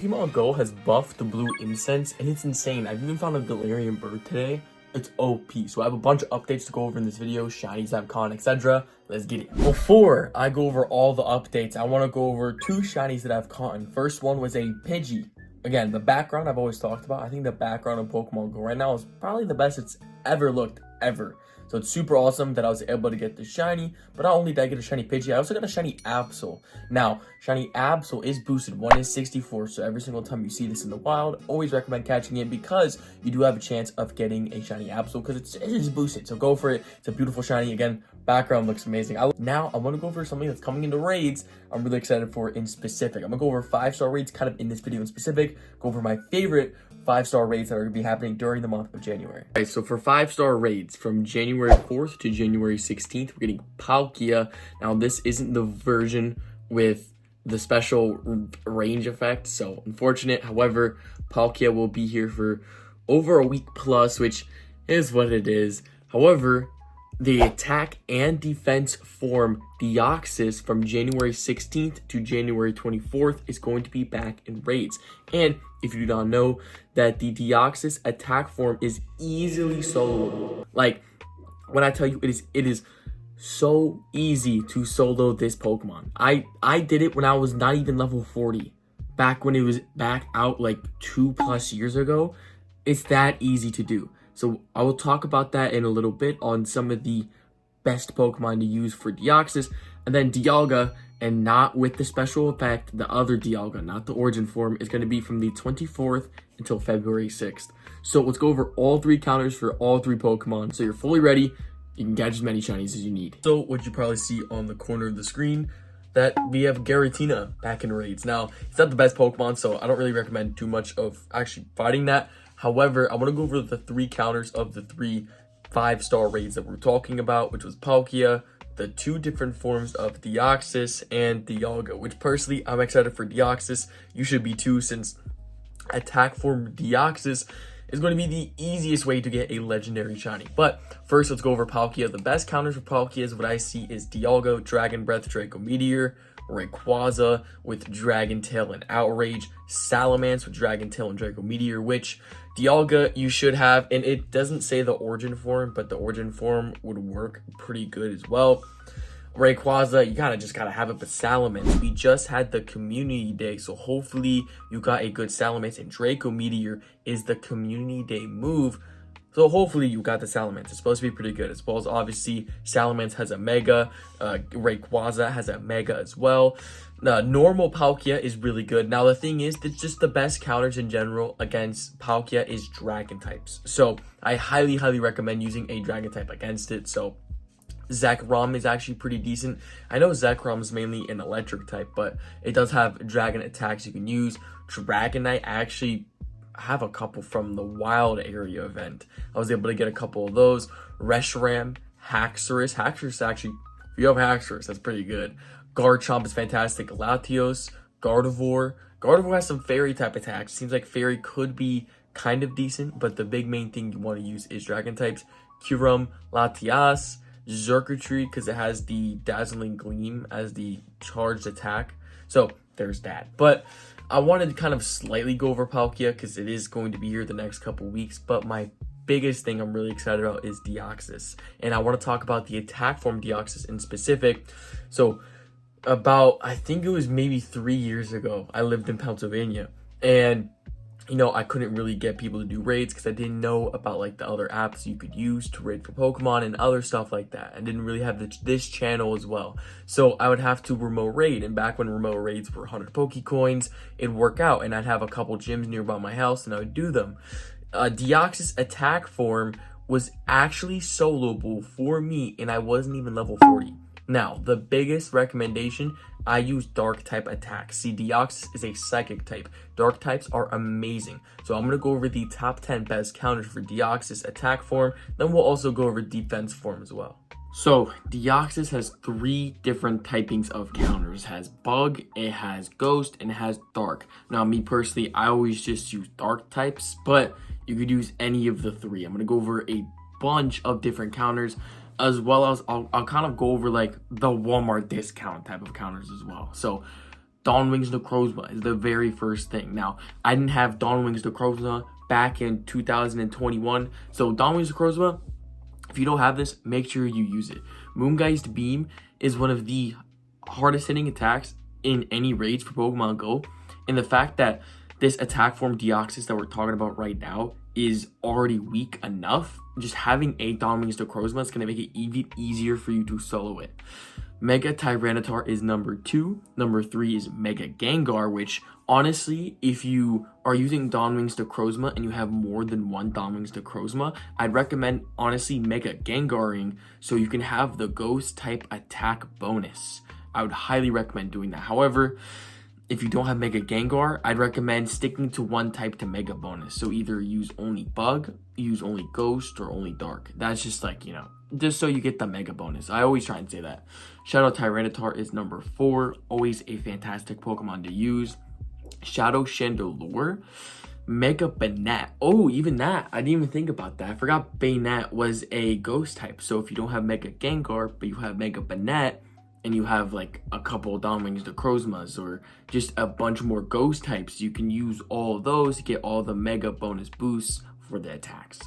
Pokemon Go has buffed the blue incense, and it's insane. I've even found a Delirium bird today. It's OP. So I have a bunch of updates to go over in this video, shinies I've caught, etc. Let's get it. Before I go over all the updates, I want to go over two shinies that I've caught. First one was a Pidgey. Again, the background I've always talked about. I think the background of Pokemon Go right now is probably the best it's ever looked, ever. So it's super awesome that I was able to get the shiny, but not only did I get a shiny Pidgey, I also got a shiny Absol. Now, shiny Absol is boosted 1 in 64, so every single time you see this in the wild, always recommend catching it because you do have a chance of getting a shiny Absol because it is boosted. So go for it. It's a beautiful shiny. Again, background looks amazing. Now, I want to go over something that's coming into raids I'm really excited for in specific. I'm going to go over 5-star raids kind of in this video in specific, go over my favorite 5-star raids that are going to be happening during the month of January. Okay, so for 5-star raids from January 4th to January 16th, we're getting Palkia. Now, this isn't the version with the special range effect, so unfortunate. However, Palkia will be here for over a week plus, which is what it is. However, the attack and defense form Deoxys from January 16th to January 24th is going to be back in raids. And if you do not know, that the Deoxys attack form is easily soloable. Like, when I tell you it is so easy to solo this Pokemon. I did it when I was not even level 40. Back when it was back out like 2+ years ago. It's that easy to do. So I will talk about that in a little bit on some of the best Pokemon to use for Deoxys. And then Dialga, and not with the special effect, the other Dialga, not the origin form, is going to be from the 24th until February 6th. So let's go over all 3 counters for all 3 Pokemon. So you're fully ready. You can catch as many shinies as you need. So what you probably see on the corner of the screen, that we have Giratina back in raids. Now, it's not the best Pokemon, so I don't really recommend too much of actually fighting that. However, I want to go over the 3 counters of the 3 5-star raids that we're talking about, which was Palkia, the 2 different forms of Deoxys, and Dialga, which personally, I'm excited for Deoxys. You should be too, since attack form Deoxys is going to be the easiest way to get a legendary shiny. But first, let's go over Palkia. The best counters for Palkia is what I see is Dialga, Dragon Breath, Draco Meteor, Rayquaza with Dragon Tail and Outrage, Salamence with Dragon Tail and Draco Meteor, which Dialga you should have, and it doesn't say the origin form, but the origin form would work pretty good as well. Rayquaza, you just gotta have it, but Salamence, we just had the community day, so hopefully you got a good Salamence, and Draco Meteor is the community day move, so hopefully you got the Salamence. It's supposed to be pretty good, as well as obviously Salamence has a Mega, Rayquaza has a Mega as well. Normal Palkia is really good. Now the thing is, it's just the best counters in general against Palkia is Dragon types. So I highly recommend using a Dragon type against it. So Zekrom is actually pretty decent. I know Zekrom is mainly an electric type, but it does have dragon attacks you can use. Dragonite, I actually have a couple from the wild area event. I was able to get a couple of those. Reshiram, Haxorus. Haxorus actually, if you have Haxorus, that's pretty good. Garchomp is fantastic. Latios, Gardevoir. Gardevoir has some fairy type attacks. Seems like fairy could be kind of decent, but the big main thing you want to use is dragon types. Kyurem, Latias, Xurkitree, because it has the Dazzling Gleam as the charged attack. So there's that. But I wanted to kind of slightly go over Palkia because it is going to be here the next couple weeks. But my biggest thing I'm really excited about is Deoxys. And I want to talk about the attack form Deoxys in specific. So I think it was maybe 3 years ago, I lived in Pennsylvania. And I couldn't really get people to do raids because I didn't know about like the other apps you could use to raid for Pokemon and other stuff like that. I didn't really have this channel as well. So I would have to remote raid. And back when remote raids were 100 Pokecoins, it'd work out. And I'd have a couple gyms nearby my house and I would do them. Deoxys attack form was actually soloable for me and I wasn't even level 40. Now, the biggest recommendation, I use dark type attacks. See, Deoxys is a psychic type. Dark types are amazing. So I'm going to go over the top 10 best counters for Deoxys attack form. Then we'll also go over defense form as well. So Deoxys has 3 different typings of counters. It has bug, it has ghost, and it has dark. Now, me personally, I always just use dark types, but you could use any of the 3. I'm going to go over a bunch of different counters, as well as I'll kind of go over like the Walmart discount type of counters as well. So Dawn Wings Necrozma is the very first thing. Now, I didn't have Dawn Wings Necrozma back in 2021. So Dawn Wings Necrozma, if you don't have this, make sure you use it. Moongeist Beam is one of the hardest hitting attacks in any raids for Pokemon Go. And the fact that this attack form Deoxys that we're talking about right now is already weak enough, just having a Dawn Wings Necrozma is going to make it even easier for you to solo it. Mega Tyranitar is number 2. Number 3 is Mega Gengar, which honestly, if you are using Dawn Wings Necrozma and you have more than one Dawn Wings Necrozma, I'd recommend honestly Mega Gengaring so you can have the ghost type attack bonus. I would highly recommend doing that. However, if you don't have Mega Gengar, I'd recommend sticking to one type to Mega bonus. So either use only Bug, use only Ghost, or only Dark. That's just like, you know, just so you get the Mega bonus. I always try and say that. Shadow Tyranitar is number 4. Always a fantastic Pokemon to use. Shadow Chandelure. Mega Banette. Oh, even that. I didn't even think about that. I forgot Banette was a Ghost type. So if you don't have Mega Gengar, but you have Mega Banette, and you have like a couple Dawn Wings Necrozmas or just a bunch more ghost types, you can use all of those to get all the mega bonus boosts for the attacks.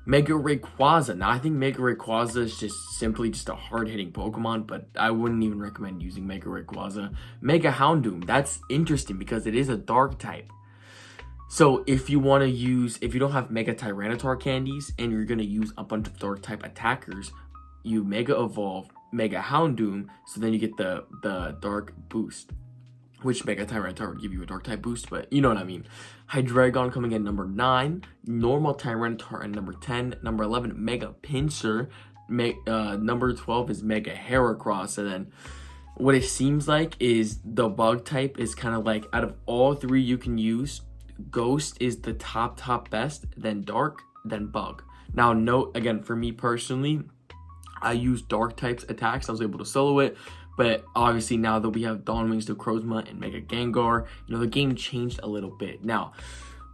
Mega Rayquaza. Now I think Mega Rayquaza is just simply just a hard-hitting Pokemon, but I wouldn't even recommend using Mega Rayquaza. Mega Houndoom. That's interesting because it is a dark type. So if you want to use, if you don't have Mega Tyranitar candies and you're going to use a bunch of dark type attackers, you Mega Evolve Mega Houndoom, so then you get the dark boost, which Mega Tyranitar would give you a dark type boost, but you know what I mean. Hydreigon coming in number 9, normal Tyranitar at number 10, number 11 Mega Pinsir, number 12 is Mega Heracross, and then what it seems like is the bug type is kind of like out of all 3 you can use, Ghost is the top best, then Dark, then Bug. Now note again, for me personally, I used dark types attacks. I was able to solo it, but obviously now that we have Dawn Wings Necrozma and Mega Gengar, you know, the game changed a little bit. Now,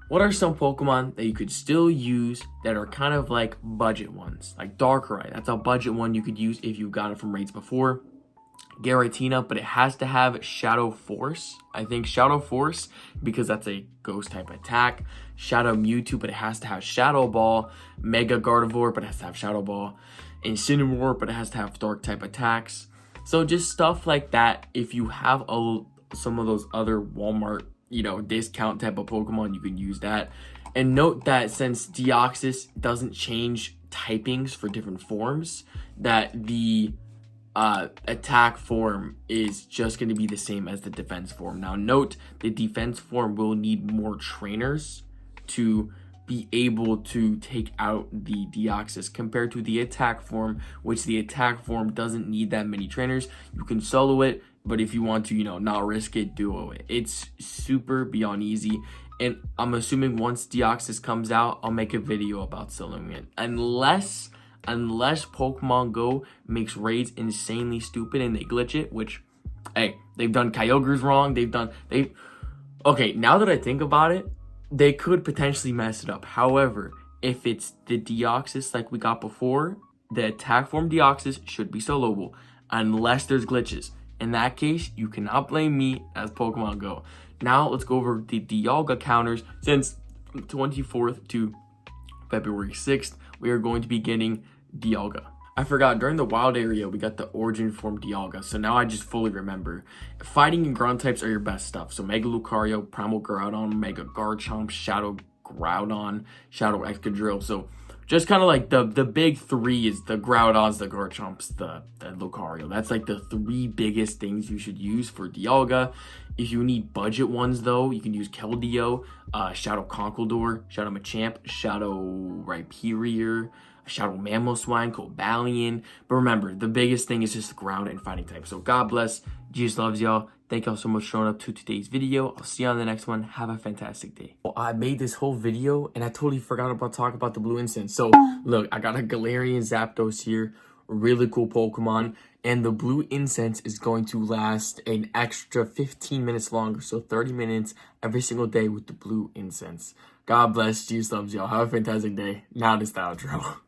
what are some Pokemon that you could still use that are kind of like budget ones? Like Darkrai, that's a budget one you could use if you got it from raids before. Giratina, but it has to have Shadow Force. I think Shadow Force because that's a ghost type attack. Shadow Mewtwo, but it has to have Shadow Ball. Mega Gardevoir, but it has to have Shadow Ball. Incineroar, but it has to have dark type attacks. So just stuff like that. If you have some of those other Walmart, you know, discount type of Pokemon, you can use that. And note that since Deoxys doesn't change typings for different forms, that the attack form is just going to be the same as the defense form. Now note, the defense form will need more trainers to be able to take out the Deoxys compared to the attack form, which the attack form doesn't need that many trainers. You can solo it, but if you want to, you know, not risk it, duo it. It's super beyond easy. And I'm assuming once Deoxys comes out, I'll make a video about soloing it. Unless Pokemon Go makes raids insanely stupid and they glitch it, which, hey, they've done Kyogre's wrong. Okay, now that I think about it, they could potentially mess it up. However, if it's the Deoxys like we got before, the attack form Deoxys should be soloable unless there's glitches. In that case, you cannot blame me as Pokemon Go. Now let's go over the Dialga counters. Since 24th to February 6th, we are going to be getting Dialga. I forgot, during the wild area, we got the origin form Dialga, so now I just fully remember. Fighting and ground types are your best stuff. So Mega Lucario, Primal Groudon, Mega Garchomp, Shadow Groudon, Shadow Excadrill. So just kind of like the big 3 is the Groudons, the Garchomps, the Lucario. That's like the 3 biggest things you should use for Dialga. If you need budget ones though, you can use Keldeo, Shadow Conkeldurr, Shadow Machamp, Shadow Rhyperior, Shadow Mamoswine, Cobalion. But remember, the biggest thing is just ground and fighting type. So God bless. Jesus loves y'all. Thank y'all so much for showing up to today's video. I'll see you on the next one. Have a fantastic day. Well, I made this whole video and I totally forgot about talking about the blue incense. So look, I got a Galarian Zapdos here. Really cool Pokemon. And the blue incense is going to last an extra 15 minutes longer. So 30 minutes every single day with the blue incense. God bless. Jesus loves y'all. Have a fantastic day. Now this the outro.